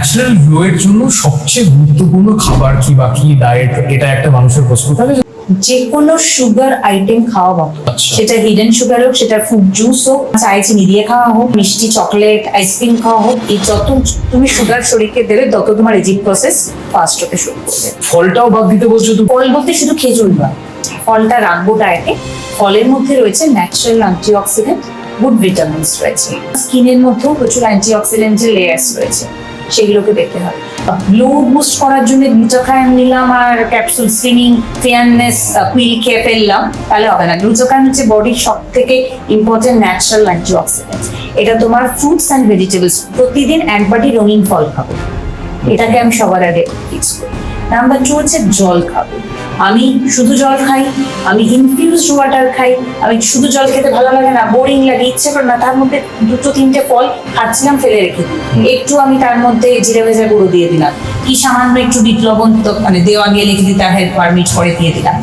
Natural glow এর জন্য সবচেয়ে গুরুত্বপূর্ণ খাবার কি বা কি ডায়েট, এটা একটা মানুষের প্রশ্ন থাকে। যে কোনো সুগার আইটেম খাওয়া ভালো, আচ্ছা। সেটা হিডেন সুগার হোক, সেটা ফ্রুট জুস হোক, চায়ে চিনি দিয়ে খাওয়া হোক, মিষ্টি চকলেট আইসক্রিম খাওয়া হোক, এই যত তুমি সুগার শরীরকে দেবে তত তোমার এজিং প্রসেস ফাস্ট হতে শুরু করবে। ফলটাও বাদ দিতে বলছো তুমি? ফল বলতে শুধু খেজুর না, ফলটা রাখবো ডায়েটে। ফলের মধ্যে রয়েছে ন্যাচারাল অ্যান্টিঅক্সিডেন্ট, গুড ভিটামিনস রয়েছে, স্কিনের মধ্যেও প্রচুর অ্যান্টিঅক্সিডেন্টের লেয়ার্স রয়েছে, সেগুলোকে দেখতে হবে। গ্লো বুস্ট করার জন্য গ্লুটাথায়োন নিলাম আর ক্যাপসুল স্লিমিং ফেয়ারনেস পিল খেয়ে ফেললাম, তাহলে হবে না। গ্লুটাথায়োন হচ্ছে বডির সব থেকে ইম্পর্টেন্ট ন্যাচারাল অ্যান্টিঅক্সিডেন্ট। এটা তোমার ফ্রুটস অ্যান্ড ভেজিটেবলস, প্রতিদিন এক বাটি রঙিন ফল খাবো, এটাকে আমি সবার আগে ফিক্স করি। নাম্বার 2 হচ্ছে জল খাবো। আমি শুধু জল খাই, আমি ইনফিউজড ওয়াটার খাই। আমি শুধু জল খেতে ভালো লাগে না, বোরিং লাগে, ইচ্ছে করে না, তার মধ্যে 2-3টে ফল খাচ্ছিলাম ফেলে রেখে দিই, একটু আমি তার মধ্যে জিরে ভেজা গুঁড়ো দিয়ে দিলাম, কি সামান্য একটু বিট লবণ মানে দেওয়া গিয়ে লিখে দিতে পারমিট করে দিয়ে দিলাম।